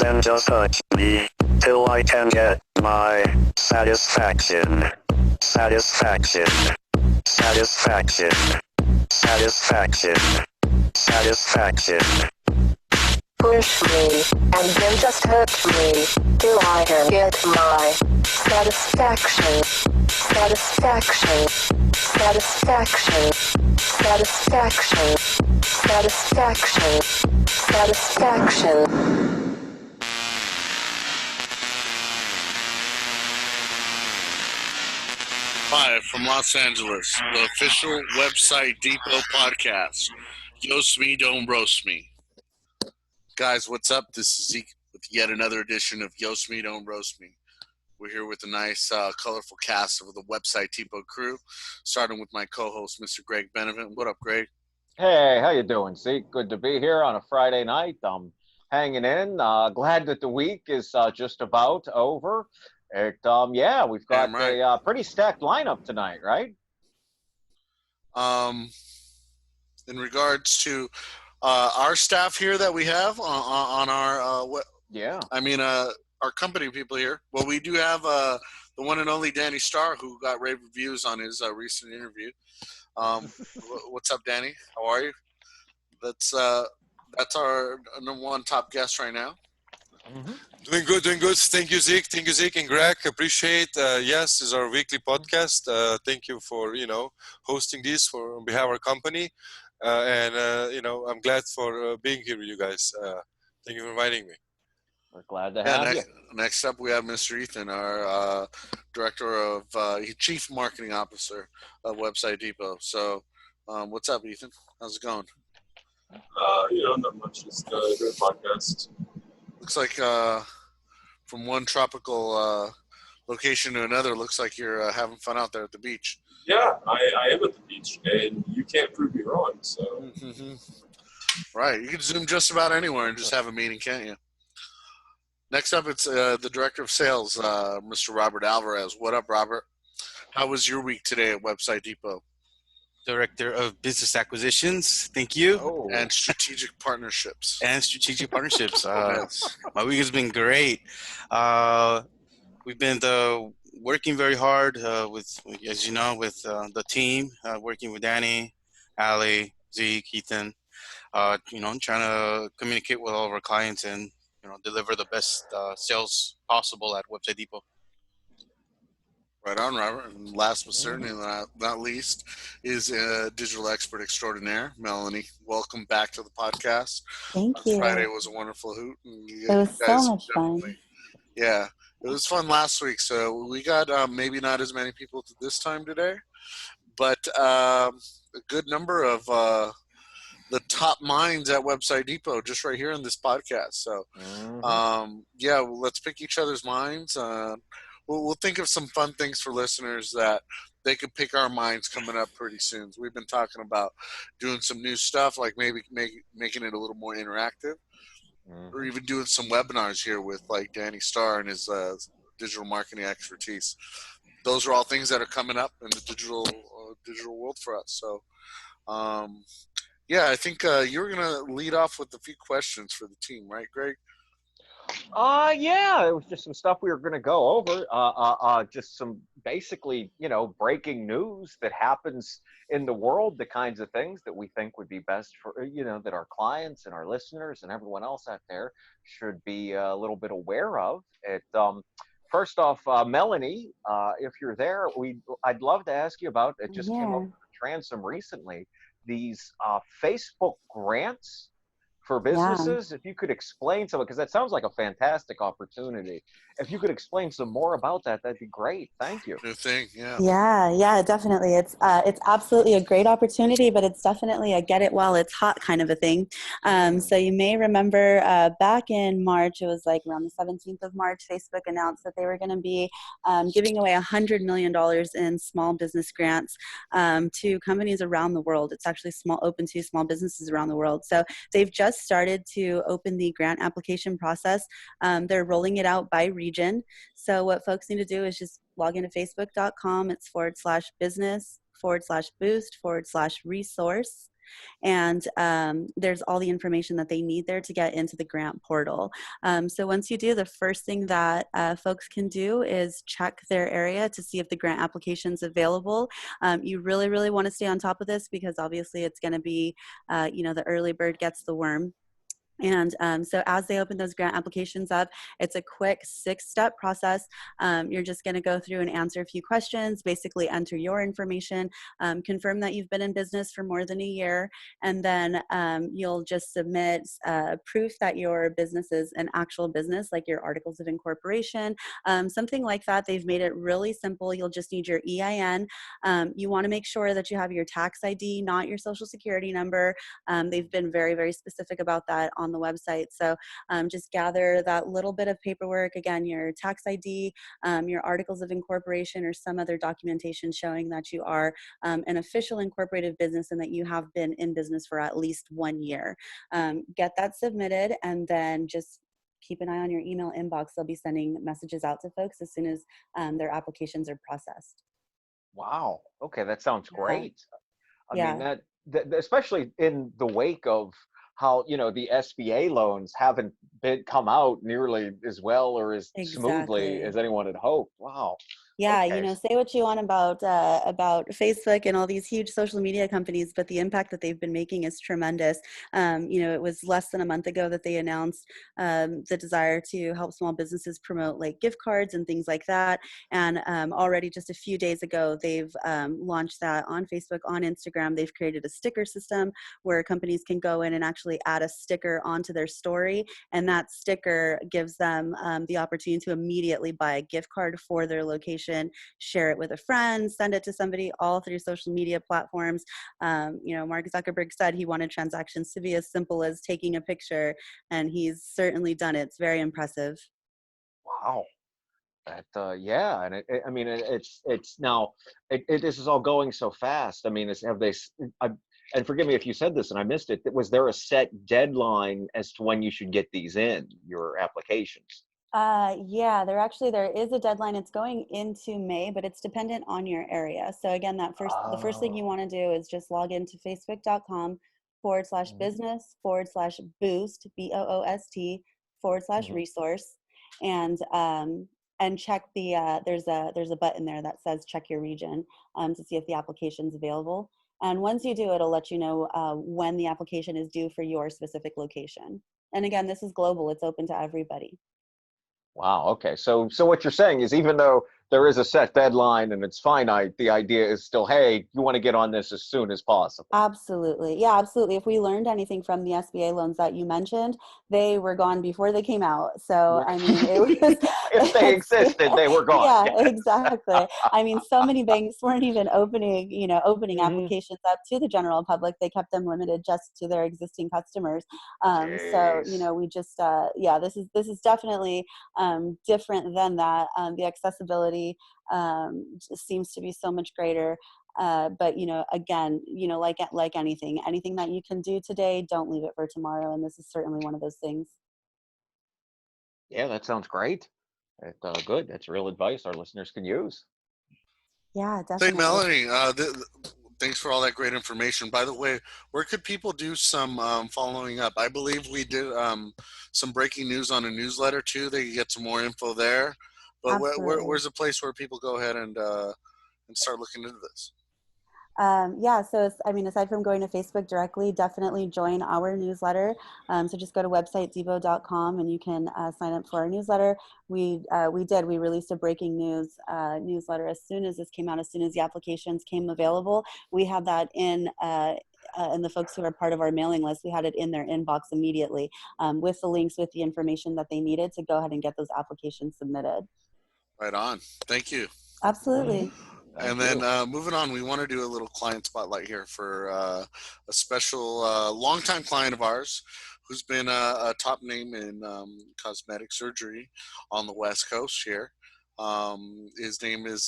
can just touch me till I can get my satisfaction. Satisfaction. Satisfaction. Satisfaction. Satisfaction. Push me, and then just hurt me, till I can get my satisfaction. Satisfaction. Satisfaction. Satisfaction. Satisfaction. Satisfaction. Live from Los Angeles, the official Website Depot podcast. Yoast me, don't roast me. Guys, what's up? This is Zeke with yet another edition of Yoast me, don't roast me. We're here with a nice, colorful cast of the Website Depot crew, starting with my co-host, Mr. Greg Benevent. What up, Greg? Hey, how you doing, Zeke? Good to be here on a Friday night. I'm hanging in. Glad that the week is just about over. We've got a pretty stacked lineup tonight, right? In regards to our staff here that we have on our our company people here. Well, we do have the one and only Danny Starr, who got rave reviews on his recent interview. What's up, Danny? How are you? That's our number one top guest right now. Mm-hmm. Doing good. Thank you, Zeke and Greg. Appreciate. Yes, this is our weekly podcast. Thank you for hosting this on behalf of our company, I'm glad for being here with you guys. Thank you for inviting me. We're glad to have you. Next up, we have Mr. Ethan, our director of chief marketing officer of Website Depot. So, what's up, Ethan? How's it going? Not much. Just a great podcast. Looks like from one tropical location to another, looks like you're having fun out there at the beach. Yeah, I am at the beach, and you can't prove me wrong. So, Right, you can zoom just about anywhere and just have a meeting, can't you? Next up, it's the director of sales, Mr. Robert Alvarez. What up, Robert? How was your week today at Website Depot? Director of Business Acquisitions. Thank you. Oh. And Strategic Partnerships. My week has been great. We've been working very hard with the team, working with Danny, Ali, Zeke, Ethan, trying to communicate with all of our clients and, deliver the best sales possible at Website Depot. Right on, Robert. And last but certainly not least is digital expert extraordinaire, Melanie. Welcome back to the podcast. Thank you. Friday was a wonderful hoot. It was so much fun. Yeah, it was fun last week. So we got maybe not as many people this time today, but a good number of the top minds at Website Depot just right here in this podcast. So, let's pick each other's minds. We'll think of some fun things for listeners that they could pick our minds coming up pretty soon. So we've been talking about doing some new stuff, like maybe making it a little more interactive, or even doing some webinars here with like Danny Starr and his digital marketing expertise. Those are all things that are coming up in the digital world for us. So, I think you're going to lead off with a few questions for the team, right, Greg? It was just some stuff we were going to go over. Just some basically, breaking news that happens in the world, the kinds of things that we think would be best for, that our clients and our listeners and everyone else out there should be a little bit aware of. First off, Melanie, if you're there, I'd love to ask you about, it just came up with a transom recently, these Facebook grants for businesses. If you could explain some, because that sounds like a fantastic opportunity. If you could explain some more about that, that'd be great. Thank you. Good thing, yeah. Yeah, definitely. It's absolutely a great opportunity, but it's definitely a get it while it's hot kind of a thing. So you may remember back in March, it was like around the 17th of March, Facebook announced that they were going to be giving away $100 million in small business grants to companies around the world. It's actually open to small businesses around the world. So they've just started to open the grant application process. They're rolling it out by region. So what folks need to do is just log into facebook.com. It's /business/boost/resource. And there's all the information that they need there to get into the grant portal. So once you do, the first thing that folks can do is check their area to see if the grant application is available. You really, really want to stay on top of this because obviously it's going to be, the early bird gets the worm. And so as they open those grant applications up, it's a quick 6-step process. You're just going to go through and answer a few questions, basically enter your information, confirm that you've been in business for more than a year, and then you'll just submit proof that your business is an actual business, like your articles of incorporation, something like that. They've made it really simple. You'll just need your EIN. You want to make sure that you have your tax ID, not your social security number. They've been very, very specific about that on the website. So just gather that little bit of paperwork, again, your tax ID, your articles of incorporation, or some other documentation showing that you are an official incorporated business and that you have been in business for at least 1 year. Get that submitted, and then just keep an eye on your email inbox. They'll be sending messages out to folks as soon as their applications are processed. Wow. Okay, that sounds great. I Yeah. mean, that especially in the wake of how, the SBA loans haven't come out nearly as well or as smoothly Exactly. as anyone had hoped. Wow. Yeah, Okay. say what you want about Facebook and all these huge social media companies, but the impact that they've been making is tremendous. It was less than a month ago that they announced the desire to help small businesses promote like gift cards and things like that. And already just a few days ago, they've launched that on Facebook, on Instagram. They've created a sticker system where companies can go in and actually add a sticker onto their story, and that sticker gives them the opportunity to immediately buy a gift card for their location, share it with a friend, send it to somebody, all through social media platforms. Mark Zuckerberg said he wanted transactions to be as simple as taking a picture, and he's certainly done it. It's very impressive. Wow. Yeah, and I mean, it's now, this is all going so fast. I mean, and forgive me if you said this and I missed it. Was there a set deadline as to when you should get these in, your applications? Yeah, there is a deadline. It's going into May, but it's dependent on your area. So again, the first thing you Oh. want to do is just log into Mhm. facebook.com/business/boost, BOOST, Mhm. /resource, and check there's a button there that says check your region, to see if the application's available. And once you do, it'll let you know when the application is due for your specific location. And again, this is global. It's open to everybody. Wow. Okay. So what you're saying is, even though there is a set deadline and it's finite, the idea is still, hey, you want to get on this as soon as possible. Absolutely. Yeah, absolutely. If we learned anything from the SBA loans that you mentioned, they were gone before they came out. So, Right. I mean, it was, If they existed, they were gone. yeah, Yeah. exactly. I mean, so many banks weren't even opening Hmm. applications up to the general public. They kept them limited just to their existing customers. So, Jeez. we just, yeah, this is definitely different than that. The accessibility just seems to be so much greater. But again, like anything that you can do today, don't leave it for tomorrow. And this is certainly one of those things. Yeah, that sounds great. Good. That's real advice our listeners can use. Yeah, Hey, definitely. Melanie, thanks for all that great information. By the way, where could people do some following up? I believe we did some breaking news on a newsletter too. They can get some more info there. But Absolutely. where's a place where people go ahead and start looking into this? Yeah, so aside from going to Facebook directly, definitely join our newsletter. So just go to website Zebo.com and you can sign up for our newsletter. We released a breaking news newsletter as soon as this came out, as soon as the applications came available. We had that and the folks who are part of our mailing list, we had it in their inbox immediately, with the links, with the information that they needed to go ahead and get those applications submitted. Right on. Thank you. Absolutely. And Thank then you. moving on, we want to do a little client spotlight here for a special longtime client of ours who's been a top name in cosmetic surgery on the West Coast here. His name is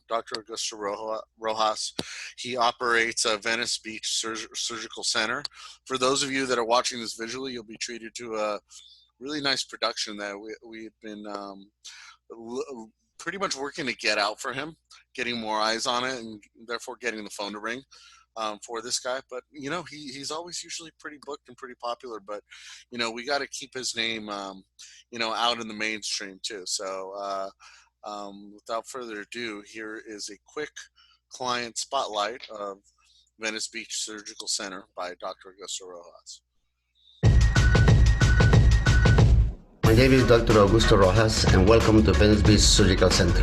Dr. Augusto Rojas. He operates a Venice Beach Surgical Center. For those of you that are watching this visually, you'll be treated to a really nice production that we've been pretty much working to get out for him, getting more eyes on it, and therefore getting the phone to ring. for this guy. But he's always usually pretty booked and pretty popular. But we got to keep his name out in the mainstream too. So without further ado, here is a quick client spotlight of Venice Beach Surgical Center by Dr. Augusto Rojas. My name is Dr. Augusto Rojas, and welcome to Venice Beach Surgical Center.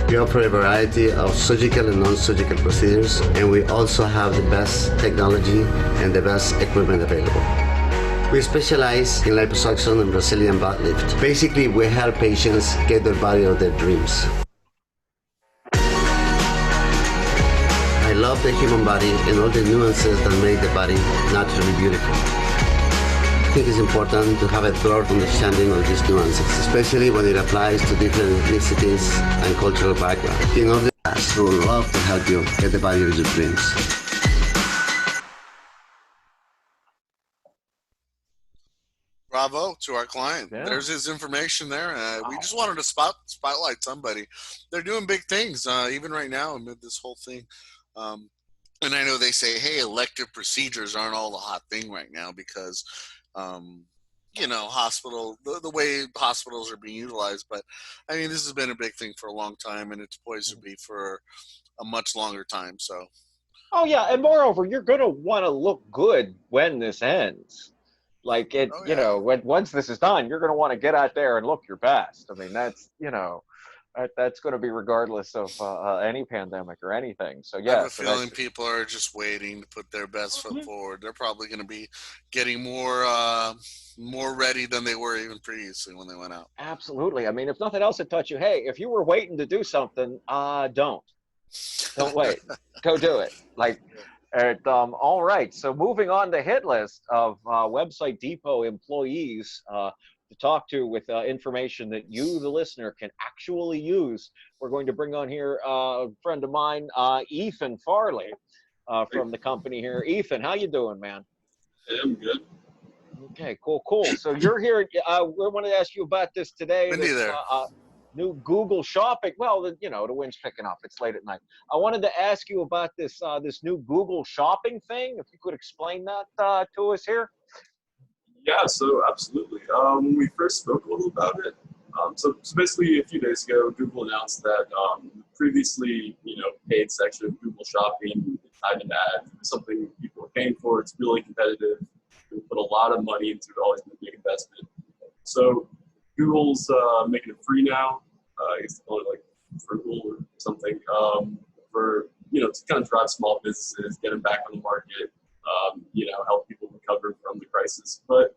We offer a variety of surgical and non-surgical procedures, and we also have the best technology and the best equipment available. We specialize in liposuction and Brazilian butt lift. Basically, we help patients get their body of their dreams. I love the human body and all the nuances that make the body naturally beautiful. I think it's important to have a thorough understanding of these nuances, especially when it applies to different ethnicities and cultural backgrounds. In order to love to help you get the body of your dreams. Bravo to our client. Yeah. There's his information there. We just wanted to spotlight somebody. They're doing big things, even right now amid this whole thing. And I know they say, hey, elective procedures aren't all the hot thing right now because, the way hospitals are being utilized. But, I mean, this has been a big thing for a long time, and it's poised to be for a much longer time. So. Oh, yeah. And moreover, you're going to want to look good when this ends. Like once this is done, you're going to want to get out there and look your best. I mean, that's going to be regardless of any pandemic or anything. So yeah, I have a feeling people are just waiting to put their best foot forward. They're probably going to be getting more ready than they were even previously when they went out. Absolutely. I mean, if nothing else, to touch you. Hey, if you were waiting to do something, don't wait. Go do it. All right, so moving on to hit list of Website Depot employees to talk to with information that you, the listener, can actually use. We're going to bring on here a friend of mine, Ethan Farley, from the company here. Ethan, how you doing, man? Hey, I'm good. Okay, cool. So you're here. We wanted to ask you about this today. Windy there. New Google Shopping. Well, the wind's picking up. It's late at night. I wanted to ask you about this new Google Shopping thing. If you could explain that to us here. Yeah, so absolutely. When we first spoke a little about it, so basically a few days ago, Google announced that previously, paid section of Google Shopping tied an ad. It was something people were paying for. It's really competitive. We put a lot of money into it. Always been a big investment. So Google's making it free now. I guess they call it like frugal or something, for, to kind of drive small businesses, get them back on the market, help people recover from the crisis. But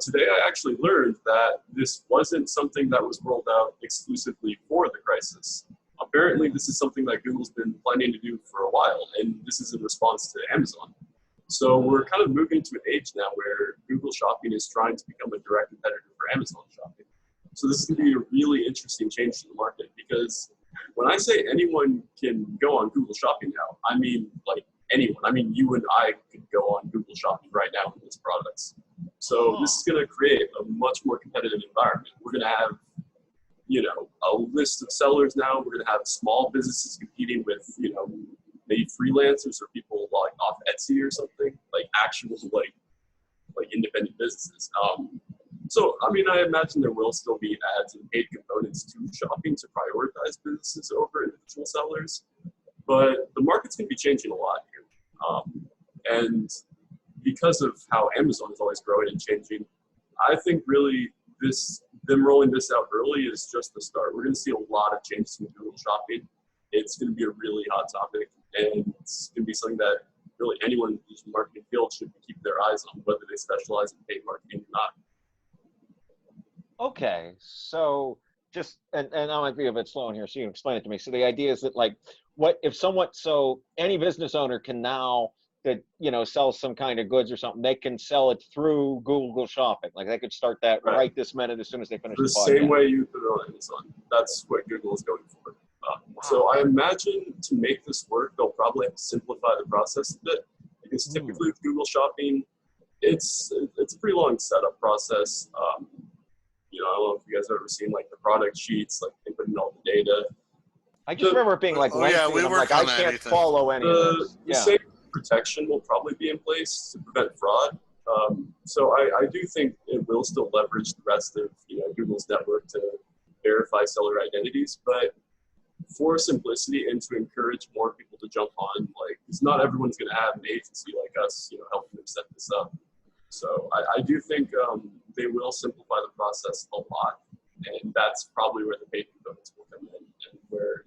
today I actually learned that this wasn't something that was rolled out exclusively for the crisis. Apparently this is something that Google's been planning to do for a while, and this is in response to Amazon. So we're kind of moving to an age now where Google Shopping is trying to become a direct competitor for Amazon Shopping. So this is going to be a really interesting change to the market, because when I say anyone can go on Google Shopping now, I mean like anyone. I mean, you and I could go on Google Shopping right now with these products. So this is going to create a much more competitive environment. We're going to have, a list of sellers now. We're going to have small businesses competing with, maybe freelancers or people like off Etsy or something, like actual like independent businesses. So, I mean, I imagine there will still be ads and paid components to shopping to prioritize businesses over individual sellers, but the market's going to be changing a lot here. And because of how Amazon is always growing and changing, I think really them rolling this out early is just the start. We're going to see a lot of changes in Google Shopping. It's going to be a really hot topic, and it's going to be something that really anyone in the marketing field should keep their eyes on, whether they specialize in paid marketing or not. Okay, so just, and I might be a bit slow in here, so you can explain it to me. So the idea is that, like, so any business owner can now, that sells some kind of goods or something, they can sell it through Google Shopping. Like they could start that right this minute as soon as they finish the podcast. Same way you put it on Amazon. That's what Google is going for. So I imagine to make this work, they'll probably have to simplify the process a bit, because typically with Google Shopping, it's a pretty long setup process. I don't know if you guys have ever seen like the product sheets, like they put in all the data. I just remember it being like lengthy, yeah, we and I'm work like, on I that, can't Ethan. follow any of this. The same protection will probably be in place to prevent fraud. So I do think it will still leverage the rest of Google's network to verify seller identities, but for simplicity and to encourage more people to jump on, like, because not everyone's going to have an agency like us, helping them set this up. So I do think they will simplify the process a lot, and that's probably where the pay components will come in, and where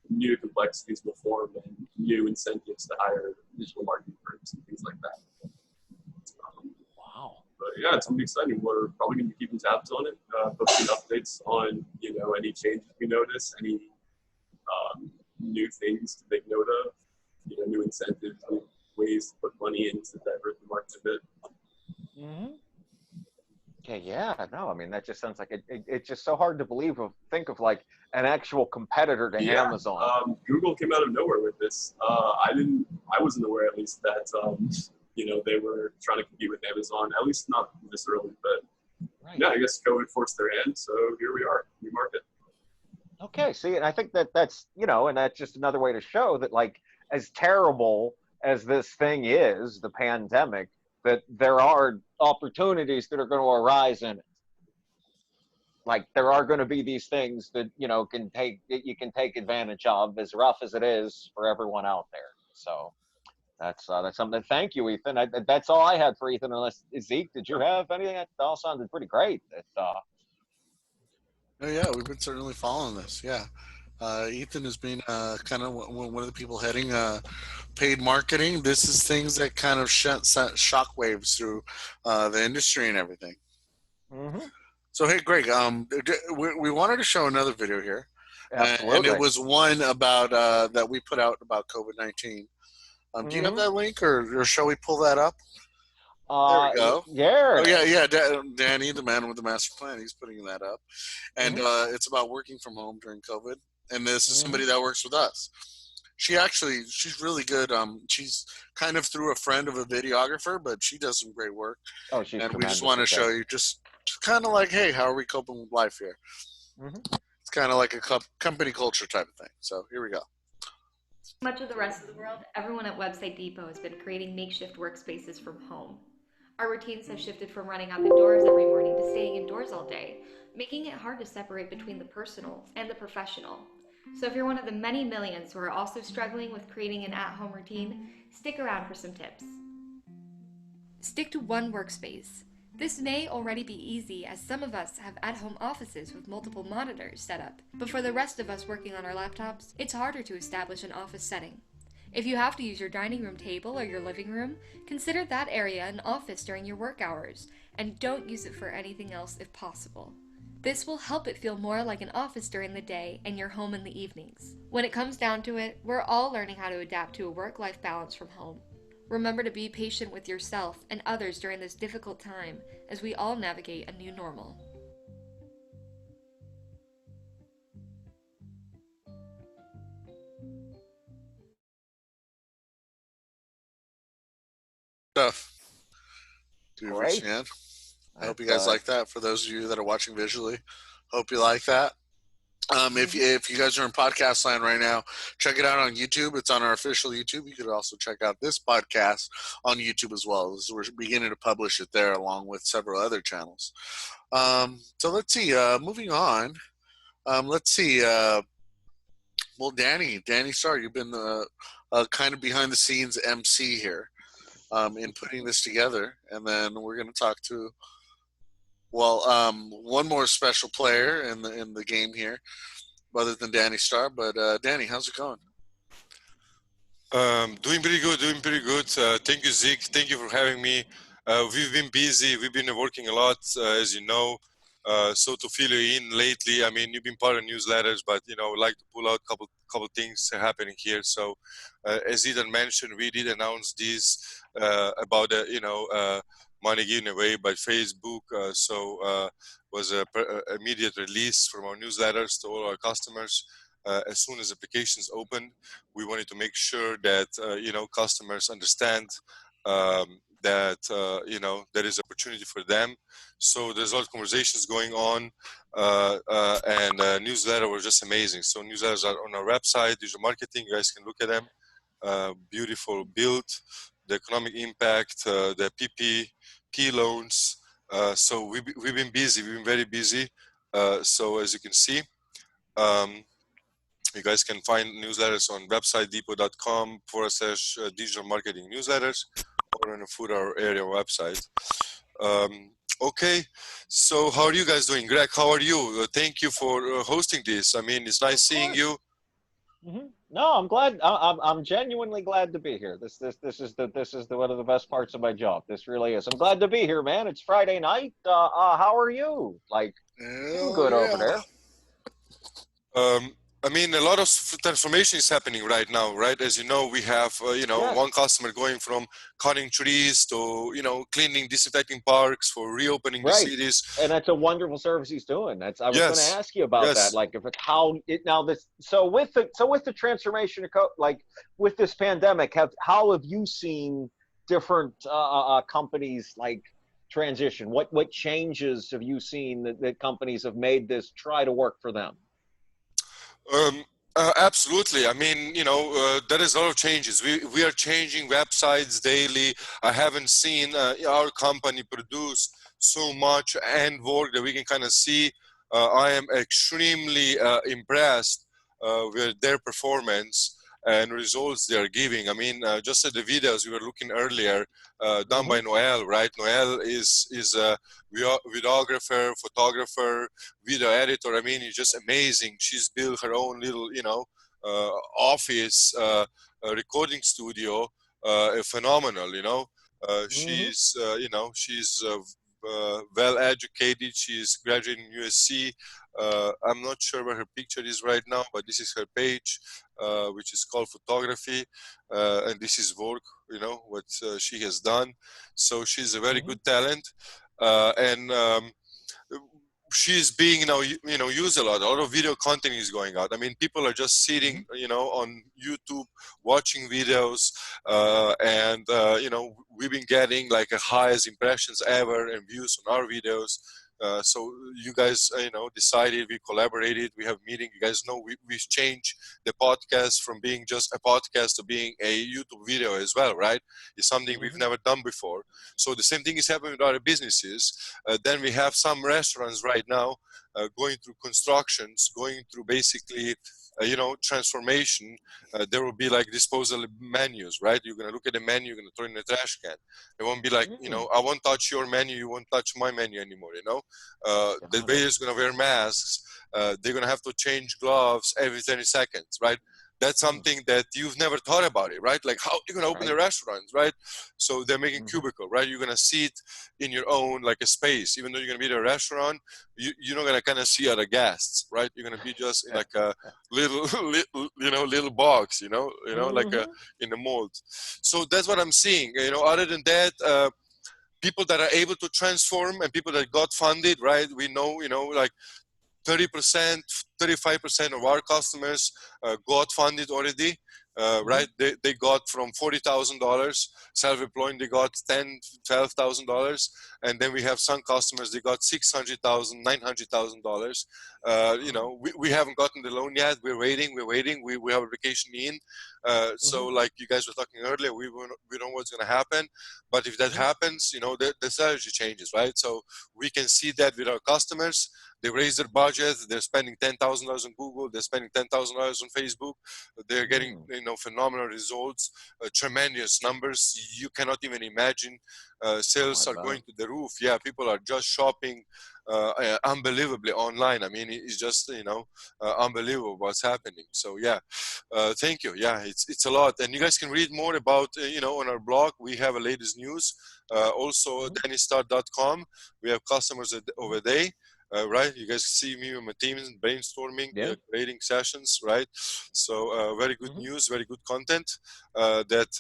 new complexities will form and new incentives to hire digital marketing firms and things like that. Wow. But yeah, it's going to be exciting. We're probably going to be keeping tabs on it, posting updates on any changes we notice, any new things to take note of, new incentives, new ways to put money in to divert the market a bit. Mm-hmm. Okay, yeah, no, I mean, that just sounds like it's just so hard to think of like an actual competitor to Amazon. Google came out of nowhere with this. I wasn't aware, at least, that they were trying to compete with Amazon, at least not this early, but Right. yeah, I guess COVID forced their hand, so here we are, new market. Okay, see, and I think that's and that's just another way to show that, like, as terrible as this thing is, the pandemic, that there are opportunities that are going to arise in it. Like, there are going to be these things that you can take advantage of, as rough as it is for everyone out there. So that's something. Thank you, Ethan. That's all I had for Ethan. Unless Zeke, did you have anything? That all sounded pretty great. Oh yeah, we've been certainly following this. Yeah, Ethan has been kind of one of the people heading paid marketing. This is things that kind of sent shockwaves through the industry and everything. Mm-hmm. So hey, Greg, we wanted to show another video here, Absolutely. and it was one about that we put out about COVID-19. Do you have that link, or shall we pull that up? There we go. Yeah. Oh yeah. Danny, the man with the master plan, he's putting that up, and it's about working from home during COVID. And this is somebody that works with us. She's really good. She's kind of through a friend of a videographer, but she does some great work. Oh, she's and tremendous. We just want to show you just kind of like, hey, how are we coping with life here? It's kind of like a company culture type of thing. So here we go. Much of the rest of the world, everyone at Website Depot has been creating makeshift workspaces from home. Our routines have shifted from running out the doors every morning to staying indoors all day, making it hard to separate between the personal and the professional. So if you're one of the many millions who are also struggling with creating an at-home routine, stick around for some tips. Stick to one workspace. This may already be easy, as some of us have at-home offices with multiple monitors set up, but for the rest of us working on our laptops, it's harder to establish an office setting. If you have to use your dining room table or your living room, consider that area an office during your work hours, and don't use it for anything else if possible. This will help it feel more like an office during the day and your home in the evenings. When it comes down to it, we're all learning how to adapt to a work-life balance from home. Remember to be patient with yourself and others during this difficult time as we all navigate a new normal. Stuff. Great. I hope you guys like that. For those of you that are watching visually, hope you like that. If you guys are in podcast land right now, check it out on YouTube. It's on our official YouTube. You could also check out this podcast on YouTube as well. We're beginning to publish it there along with several other channels. So let's see. Moving on. Let's see. Well, Danny Starr, you've been kind of behind the scenes MC here in putting this together, and then we're going to talk to one more special player in the game here, other than Danny Starr. But Danny, how's it going? Doing pretty good. Thank you, Zeke. Thank you for having me. We've been busy. We've been working a lot, as you know. So to fill you in lately, I mean, you've been part of newsletters, but I'd like to pull out a couple things happening here. So, as Ethan mentioned, we did announce this about money given away by Facebook. Was a immediate release from our newsletters to all our customers. As soon as applications opened, we wanted to make sure that customers understand that there is opportunity for them. So there's a lot of conversations going on, and newsletter was just amazing. So newsletters are on our website, digital marketing. You guys can look at them. Beautiful build, the economic impact, the PPP loans. So we've been busy. We've been very busy. So as you can see, you guys can find newsletters on website depot.com/digital marketing newsletters, or on the food our area website. Okay, so how are you guys doing? Greg, how are you? Thank you for hosting this. I mean, it's nice seeing you. No, I'm glad. I'm genuinely glad to be here. This is the one of the best parts of my job. This really is. I'm glad to be here, man. It's Friday night. How are you? Like, I'm good over there. I mean, a lot of transformation is happening right now, right? As you know, we have, Yes. one customer going from cutting trees to, cleaning, disinfecting parks for reopening the Right. cities. And that's a wonderful service he's doing. That's I was going to Yes. ask you about Yes. that. Like, if it, how it now this so with the transformation of like with this pandemic, how have you seen different companies like transition? What changes have you seen that companies have made this try to work for them? Absolutely. I mean, there is a lot of changes. We are changing websites daily. I haven't seen our company produce so much and work that we can kind of see. I am extremely impressed with their performance and results they are giving. I mean, just at the videos we were looking earlier, done by Noelle, right? Noelle is a videographer, photographer, video editor. I mean, it's just amazing. She's built her own little, office, recording studio. Phenomenal, she's, she's well educated. She's graduating USC. I'm not sure where her picture is right now, but this is her page, which is called photography, and this is work, what she has done. So she's a very good talent, and she's being used a lot. A lot of video content is going out. I mean, people are just sitting on YouTube watching videos, and we've been getting like the highest impressions ever and views on our videos. So you guys, decided, we collaborated, we have meeting. You guys know we've changed the podcast from being just a podcast to being a YouTube video as well, right? It's something we've never done before. So the same thing is happening with other businesses. Then we have some restaurants right now going through constructions, going through basically transformation. There will be like disposal menus, right? You're going to look at the menu, you're going to throw it in the trash can. It won't be like, I won't touch your menu, you won't touch my menu anymore, The waiters going to wear masks. They're going to have to change gloves every 30 seconds, right? That's something that you've never thought about it, right? Like, how are you going to open the restaurants, right? So they're making cubicle, right? You're going to sit in your own, like a space. Even though you're going to be at a restaurant, you're not going to kind of see other guests, right? You're going to be just in like a little box, like in a mold. So that's what I'm seeing. Other than that, people that are able to transform and people that got funded, right? We know, like 30%, 35% of our customers got funded already, right? They got from $40,000 self-employed, they got $10,000, $12,000, and then we have some customers they got $600,000, $900,000. We haven't gotten the loan yet. We're waiting. We have application in. So like you guys were talking earlier, we don't know what's going to happen, but if that happens, the strategy changes, right? So we can see that with our customers. They raise their budget. They're spending $10,000 on Google. They're spending $10,000 on Facebook. They're getting phenomenal results, tremendous numbers. You cannot even imagine. Sales are going to the roof. Yeah, people are just shopping unbelievably online. I mean, it's just unbelievable what's happening. So yeah, thank you. Yeah, it's a lot, and you guys can read more about on our blog. We have a latest news. Also, DannyStar.com. We have customers over there. Right, you guys see me with my teams brainstorming, creating sessions, right? So very good news, very good content that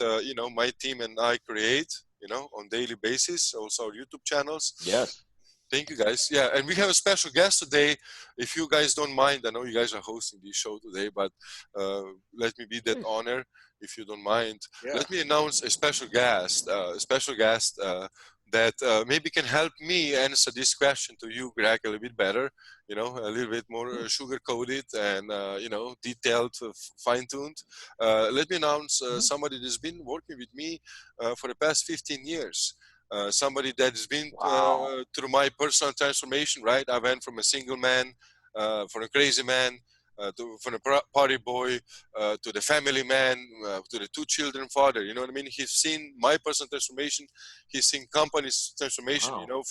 my team and I create, on daily basis. Also our YouTube channels. Yes. Thank you, guys. Yeah, and we have a special guest today. If you guys don't mind, I know you guys are hosting this show today, but let me be that honor, if you don't mind. Yeah. Let me announce a special guest that maybe can help me answer this question to you, Greg, a little bit better. You know, a little bit more sugar-coated and detailed, fine-tuned. Let me announce somebody that's been working with me for the past 15 years. Somebody that's been through my personal transformation, right? I went from a single man, from a crazy man, from a party boy, to the family man, to the two children father. You know what I mean? He's seen my personal transformation. He's seen companies transformation. Wow.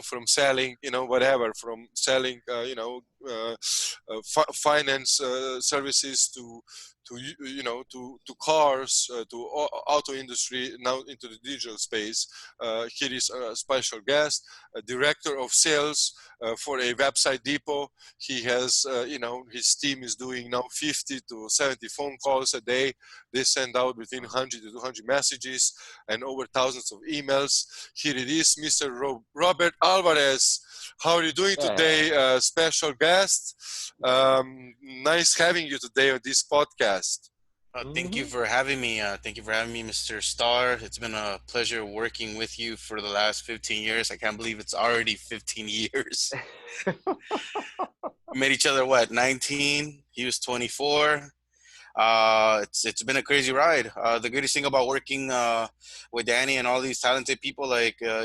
From selling, whatever, from selling, finance services to cars, to auto industry, now into the digital space. Here is a special guest, a director of sales for a website depot. He has, his team is doing now 50 to 70 phone calls a day. They send out between 100 to 200 messages and over thousands of emails. Here it is, Mr. Robert Alvarez. How are you doing today, special guest? Nice having you today on this podcast. Thank you for having me. Thank you for having me, Mr. Starr. It's been a pleasure working with you for the last 15 years. I can't believe it's already 15 years. We met each other, 19? He was 24. It's been a crazy ride. The greatest thing about working with Danny and all these talented people,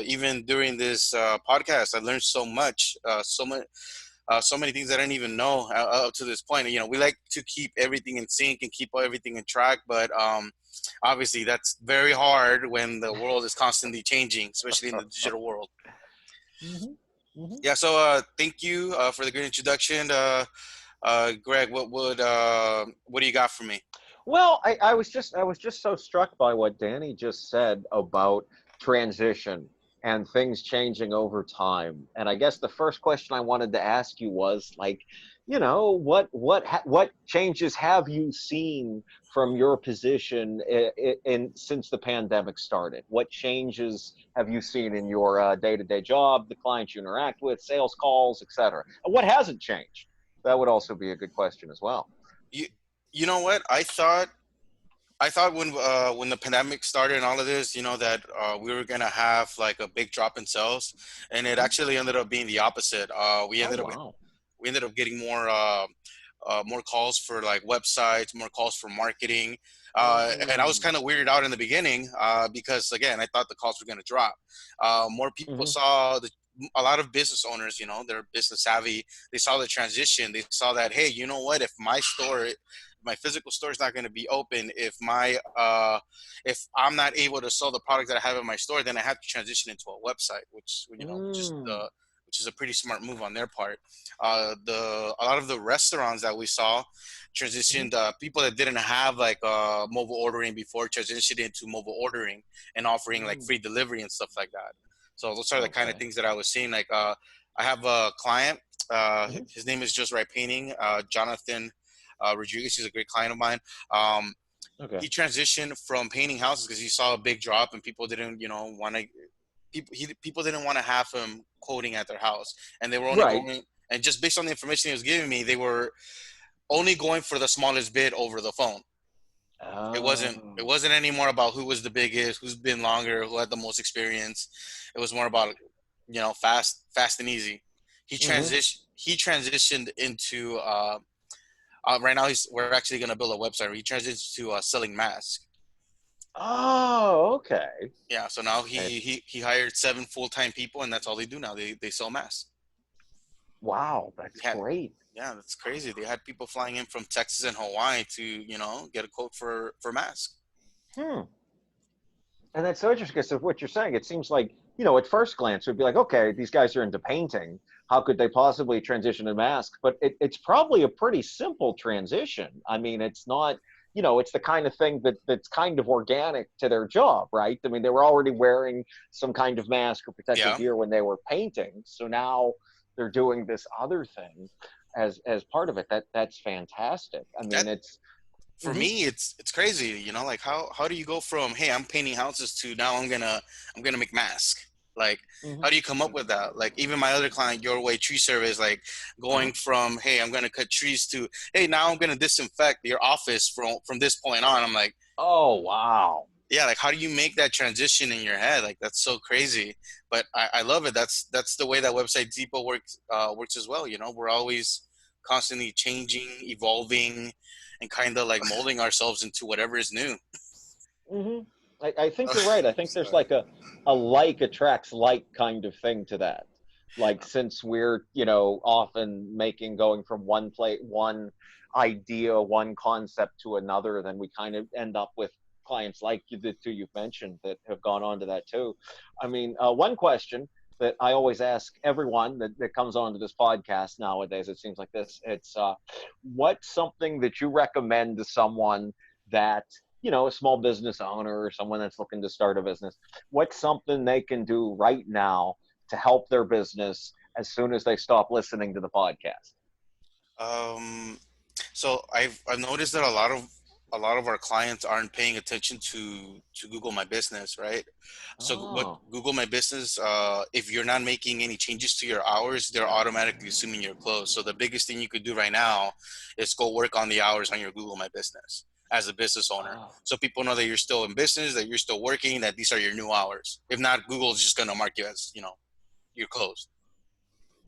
even during this podcast, I've learned so much, so many things that I didn't even know up to this point. We like to keep everything in sync and keep everything in track, but obviously that's very hard when the world is constantly changing, especially in the digital world. Yeah. So thank you for the great introduction. Greg, what do you got for me? Well, I was just so struck by what Danny just said about transition and things changing over time. And I guess the first question I wanted to ask you was what changes have you seen from your position since the pandemic started? What changes have you seen in your day-to-day job, the clients you interact with, sales calls, etc.? What hasn't changed? That would also be a good question as well. You know what? I thought when the pandemic started and all of this, that we were gonna have like a big drop in sales, and it actually ended up being the opposite. We ended up getting more calls for like websites, more calls for marketing, and I was kind of weirded out in the beginning because again, I thought the calls were gonna drop. More people saw a lot of business owners, they're business savvy. They saw the transition. They saw that, hey, you know what? If my physical store is not going to be open, if I'm not able to sell the product that I have in my store, then I have to transition into a website, which is a pretty smart move on their part. A lot of the restaurants that we saw transitioned, people that didn't have like mobile ordering before transitioned into mobile ordering and offering like free delivery and stuff like that. So those are the kind of things that I was seeing. Like I have a client, his name is Just Right Painting, Jonathan Rodriguez. He's a great client of mine. He transitioned from painting houses because he saw a big drop and people didn't, want to. People didn't want to have him quoting at their house, and they were only going. And just based on the information he was giving me, they were only going for the smallest bid over the phone. It wasn't anymore about who was the biggest, who's been longer, who had the most experience. It was more about, fast and easy. He transitioned into right now we're actually going to build a website. He transitioned to selling masks. Oh, okay. Yeah, so now he hired 7 full-time people, and that's all they do now. They sell masks. Wow, that's great. Yeah, that's crazy. They had people flying in from Texas and Hawaii to, get a quote for masks. And that's so interesting because of what you're saying. It seems like, at first glance, it would be like, okay, these guys are into painting. How could they possibly transition to masks? But it's probably a pretty simple transition. I mean, it's not, it's the kind of thing that's kind of organic to their job, right? I mean, they were already wearing some kind of mask or protective gear when they were painting. So now they're doing this other thing as part of it. That's fantastic. I mean, for me, it's crazy, like how do you go from, hey, I'm painting houses to now I'm gonna make masks? Like, Mhm. how do you come up with that? Like, even my other client, Your Way Tree Service, like going from, hey, I'm going to cut trees to, hey, now I'm going to disinfect your office from this point on. I'm like, Oh, wow. yeah, like how do you make that transition in your head? Like that's so crazy, but I love it. That's the way that Website Depot works as well. You know, we're always constantly changing, evolving, and kind of like molding ourselves into whatever is new. Hmm. I think you're right. I think there's like a like attracts like kind of thing to that. Like since we're, often going from one idea, one concept to another, then we kind of end up with clients like the two you've mentioned that have gone on to that too. I mean, one question that I always ask everyone that comes onto this podcast nowadays, it seems like this, it's what's something that you recommend to someone that a small business owner or someone that's looking to start a business, what's something they can do right now to help their business as soon as they stop listening to the podcast? So I've noticed that a lot of our clients aren't paying attention to Google My Business, right? So what Oh, Google My Business, if you're not making any changes to your hours, they're automatically assuming you're closed. So the biggest thing you could do right now is go work on the hours on your Google My Business as a business owner. oh. So people know that you're still in business, that you're still working, that these are your new hours. If not, Google's just going to mark you as, you're closed.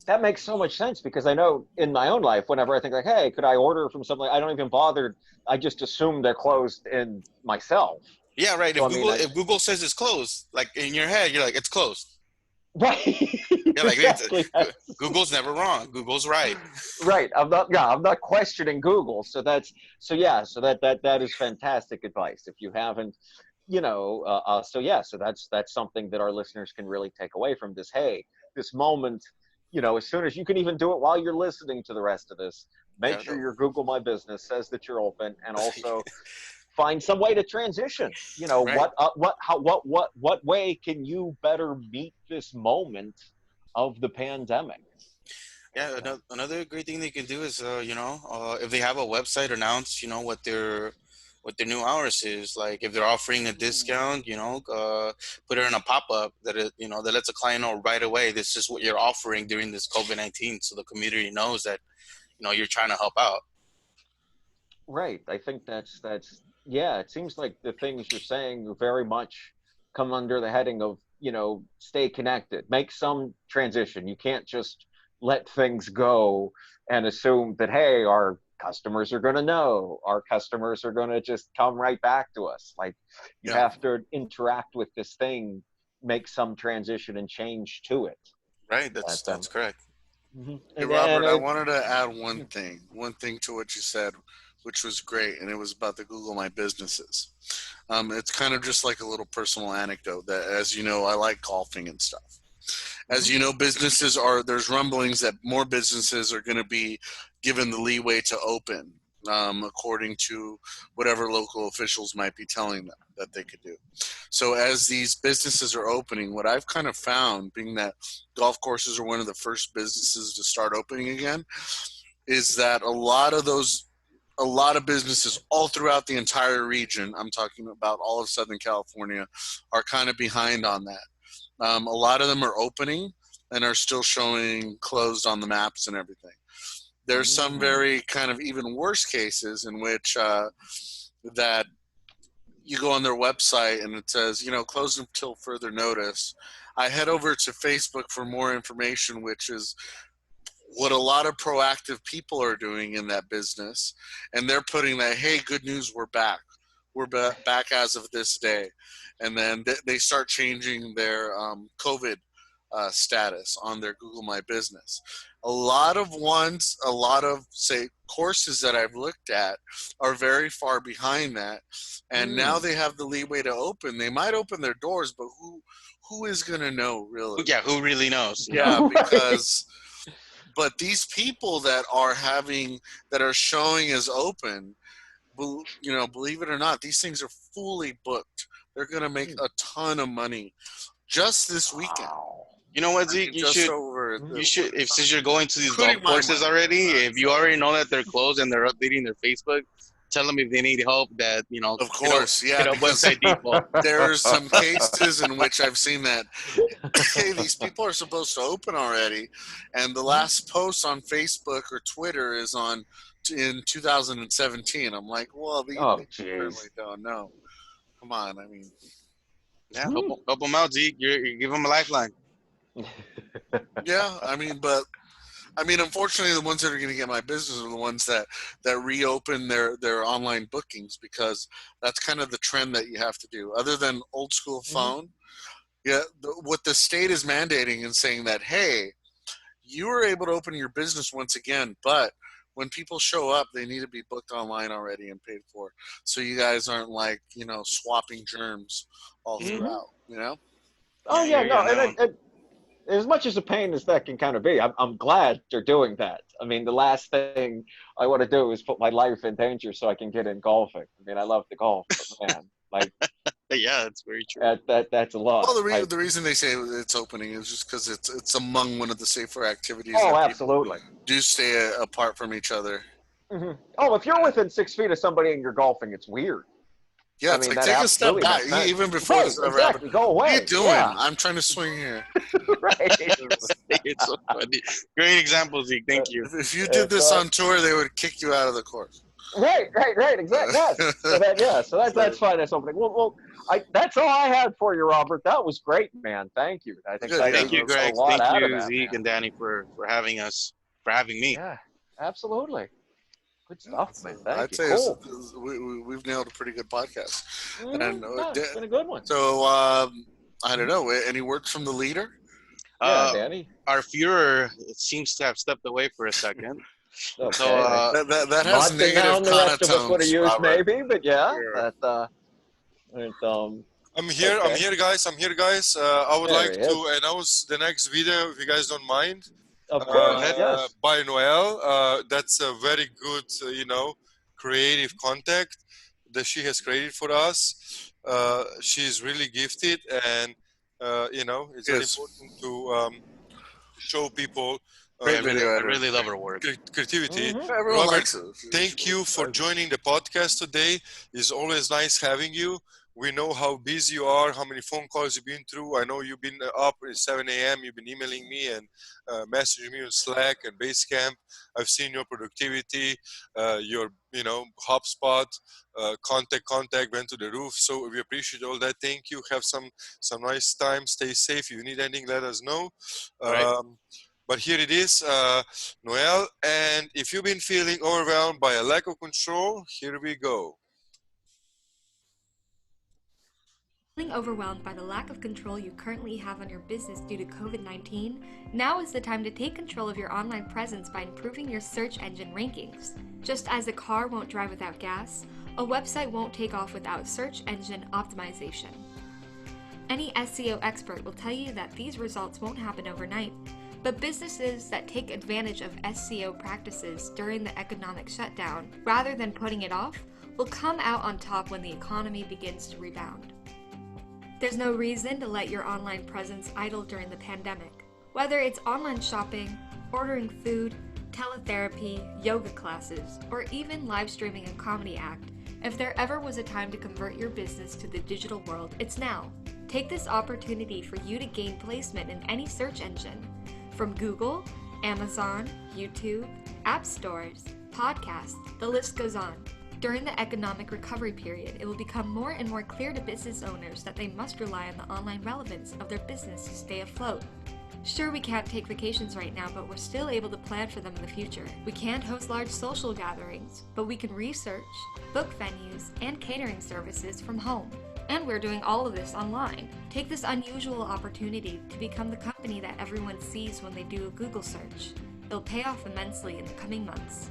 That makes so much sense because I know in my own life, whenever I think like, hey, could I order from something? I don't even bother. I just assume they're closed in myself. Yeah, right. So If I mean, Google if Google says it's closed, like in your head, you're like, it's closed. right, Yeah, like exactly. Google's never wrong. Google's right. Right. I'm not questioning Google. So that is fantastic advice. If you haven't, so that's something that our listeners can really take away from this. Hey, this moment, as soon as you can even do it while you're listening to the rest of this, make Yeah, sure your Google My Business says that you're open, and also find some way to transition. right. What way can you better meet this moment of the pandemic? Yeah, another great thing they can do is, if they have a website, announce, what their new hours is. Like if they're offering a discount, put it in a pop-up that lets a client know right away. This is what you're offering during this COVID-19, so the community knows that you're trying to help out. Right. I think that's yeah, it seems like the things you're saying very much come under the heading of, stay connected, make some transition. You can't just let things go and assume that, hey, our customers are going to know, our customers are going to just come right back to us. Like you Yeah. have to interact with this thing, make some transition and change to it. Right. That's correct. Mhm. Hey, And then Robert, I wanted to add one thing to what you said, which was great, and it was about the Google My Businesses. It's kind of just like a little personal anecdote that, as you know, I like golfing and stuff. As you know, there's rumblings that more businesses are going to be given the leeway to open, according to whatever local officials might be telling them that they could do. So as these businesses are opening, what I've kind of found, being that golf courses are one of the first businesses to start opening again, is that a lot of businesses all throughout the entire region, I'm talking about all of Southern California, are kind of behind on that. A lot of them are opening and are still showing closed on the maps and everything. There's some very kind of even worse cases in which that you go on their website and it says, closed until further notice. I head over to Facebook for more information, which is what a lot of proactive people are doing in that business. And they're putting that, hey, good news, we're back. We're back as of this day. And then they start changing their COVID status on their Google My Business. A lot of, say, courses that I've looked at are very far behind that. And now they have the leeway to open. They might open their doors, but who is going to know, really? Yeah, who really knows? Yeah, because... But these people that are showing as open, believe it or not, these things are fully booked. They're going to make a ton of money just this weekend. You know what, Zeke? Since you're going to these golf courses already, if you already know that they're closed and they're updating their Facebook, tell them if they need help that, Of course, yeah, because Website Depot. there's some cases in which I've seen that, hey, these people are supposed to open already, and the last post on Facebook or Twitter is in 2017. I'm like, well, they certainly don't know. Come on, I mean, Yeah, help them out, Zeke. You give them a lifeline. yeah, I mean, unfortunately, the ones that are going to get my business are the ones that reopen their online bookings, because that's kind of the trend that you have to do. Other than old school phone, yeah, what the state is mandating and saying that, hey, you are able to open your business once again, but when people show up, they need to be booked online already and paid for, so you guys aren't like swapping germs all throughout. Oh yeah, no, and as much as a pain as that can kind of be, I'm glad they're doing that. I mean, the last thing I want to do is put my life in danger so I can get in golfing. I mean, I love to golf, but man, like, yeah, that's very true. That's a lot. Well, the reason they say it's opening is just because it's among one of the safer activities. Oh, that absolutely. Do stay apart from each other. Oh, if you're within 6 feet of somebody and you're golfing, it's weird. Yeah, it's like take a step back, even before this ever happened. Go away. What are you doing? Yeah. I'm trying to swing here. Right. It's so funny. Great example, Zeke. Thank you. If you did this on tour, they would kick you out of the course. Right. Exactly. Yes. So that's fine. That's opening. Well, that's all I had for you, Robert. That was great, man. Thank you. I think thank you, Greg. Thank you, Zeke and Danny, for having us, for having me. Yeah, absolutely. Good stuff, man. Thank I'd you. say Cool. we've nailed a pretty good podcast. And it's been a good one. So I don't know. Any words from the leader? Danny. Our Führer seems to have stepped away for a second. Okay. So that has Not negative the rest of us would have used, Robert. maybe, but yeah. Sure. I'm here. Okay. I'm here, guys. I would like There he to announce the next video, if you guys don't mind. Of course, yes. By Noelle. That's a very good, creative contact that she has created for us. She's really gifted, and it's very important to show people. Great video. I really love her work. Creativity. Everyone Robert, likes it. thank you for joining the podcast today. It's always nice having you. We know how busy you are, how many phone calls you've been through. I know you've been up at 7 a.m. You've been emailing me and messaging me on Slack and Basecamp. I've seen your productivity, your, HubSpot, contact went to the roof. So we appreciate all that. Thank you. Have some nice time. Stay safe. If you need anything, let us know. Right. But here it is, Noelle. And if you've been feeling overwhelmed by a lack of control, here we go. Feeling overwhelmed by the lack of control you currently have on your business due to COVID-19? Now is the time to take control of your online presence by improving your search engine rankings. Just as a car won't drive without gas, a website won't take off without search engine optimization. Any SEO expert will tell you that these results won't happen overnight, but businesses that take advantage of SEO practices during the economic shutdown, rather than putting it off, will come out on top when the economy begins to rebound. There's no reason to let your online presence idle during the pandemic. Whether it's online shopping, ordering food, teletherapy, yoga classes, or even live streaming a comedy act, if there ever was a time to convert your business to the digital world, it's now. Take this opportunity for you to gain placement in any search engine, from Google, Amazon, YouTube, app stores, podcasts, the list goes on. During the economic recovery period, it will become more and more clear to business owners that they must rely on the online relevance of their business to stay afloat. Sure, we can't take vacations right now, but we're still able to plan for them in the future. We can't host large social gatherings, but we can research, book venues, and catering services from home. And we're doing all of this online. Take this unusual opportunity to become the company that everyone sees when they do a Google search. It'll pay off immensely in the coming months.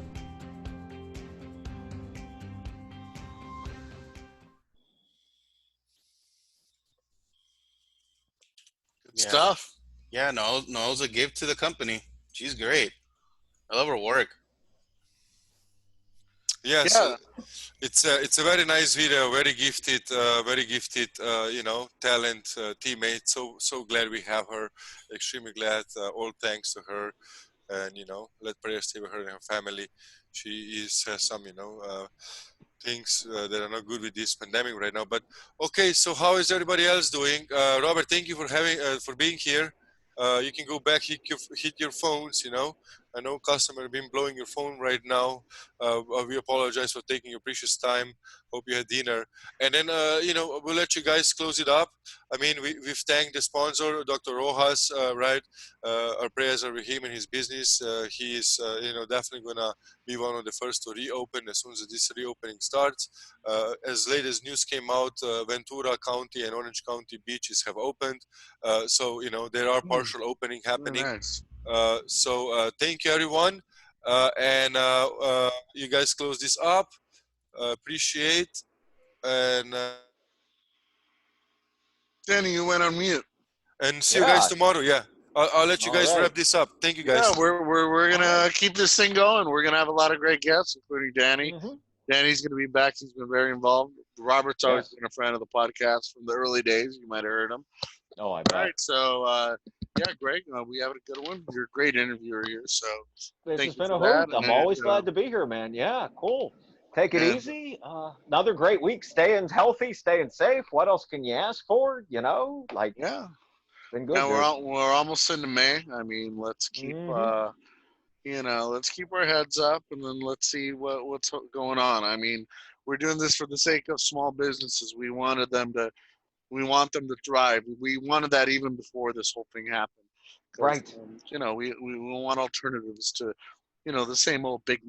Stuff. Yeah, Noelle's a gift to the company. She's great. I love her work. Yes, Yeah. It's a very nice video. Very gifted, talent teammate. So glad we have her. Extremely glad. All thanks to her, and let prayers stay with her and her family. She has some things that are not good with this pandemic right now. But okay, so how is everybody else doing? Robert, thank you for being here. You can go back, hit your phones. I know customer have been blowing your phone right now. We apologize for taking your precious time. Hope you had dinner. And then we'll let you guys close it up. I mean, we've thanked the sponsor, Dr. Rojas, right? Our prayers are with him and his business. He is definitely gonna be one of the first to reopen as soon as this reopening starts. As late as news came out, Ventura County and Orange County beaches have opened. So there are partial opening happening. Nice. So thank you, everyone. And you guys close this up. Appreciate. And Danny, you went on mute. see you guys Yeah. tomorrow. Yeah, I'll let you All guys right. wrap this up. Thank you, guys. Yeah, we're gonna keep this thing going. We're gonna have a lot of great guests, including Danny. Mhm. Danny's gonna be back. He's been very involved. Robert's always Yes. been a friend of the podcast from the early days. You might have heard him. Oh, I All bet. right, so yeah, Greg, we have a good one. You're a great interviewer here, so This thank has you been for a that. hoot. I'm And, always glad to be here, man. Yeah, cool. Take it and easy. Another great week. Staying healthy, staying safe. What else can you ask for? Like, yeah, been good, now dude. we're almost into May. I mean, let's keep Mhm. let's keep our heads up, and then let's see what's going on. I mean, we're doing this for the sake of small businesses. We want them to thrive. We wanted that even before this whole thing happened, because Right. we want alternatives to the same old big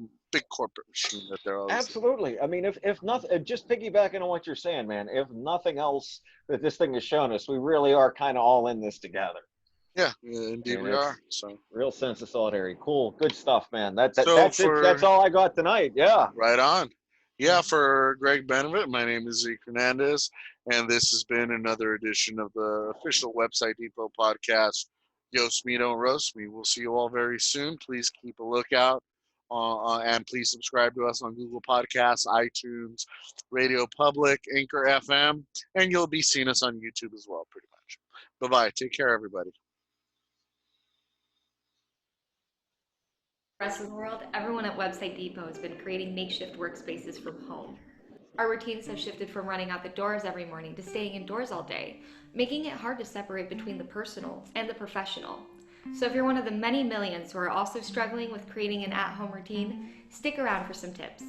corporate machine that they're always. Absolutely. I mean, if nothing, just piggybacking on what you're saying, man. If nothing else that this thing has shown us, we really are kind of all in this together. Yeah, I indeed mean, we it's are. So real sense of solidarity. Cool, good stuff, man. so That's it. That's for all I got tonight. Yeah. right on. Yeah, for Greg Benevit, my name is Zeke Hernandez, and this has been another edition of the official Website Depot podcast. Yoast me, don't roast me. We'll see you all very soon. Please keep a lookout, and please subscribe to us on Google Podcasts, iTunes, Radio Public, Anchor FM, and you'll be seeing us on YouTube as well, pretty much. Bye-bye. Take care, everybody. Rest of the world, everyone at Website Depot has been creating makeshift workspaces from home. Our routines have shifted from running out the doors every morning to staying indoors all day, making it hard to separate between the personal and the professional. So if you're one of the many millions who are also struggling with creating an at-home routine, stick around for some tips.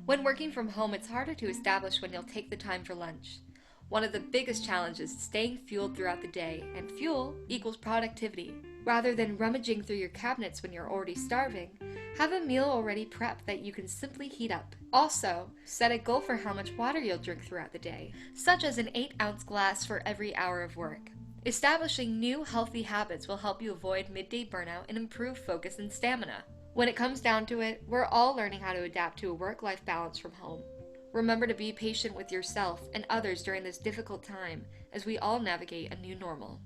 When working from home, it's harder to establish when you'll take the time for lunch. One of the biggest challenges is staying fueled throughout the day, and fuel equals productivity. Rather than rummaging through your cabinets when you're already starving, have a meal already prepped that you can simply heat up. Also, set a goal for how much water you'll drink throughout the day, such as an 8-ounce glass for every hour of work. Establishing new healthy habits will help you avoid midday burnout and improve focus and stamina. When it comes down to it, we're all learning how to adapt to a work-life balance from home. Remember to be patient with yourself and others during this difficult time as we all navigate a new normal.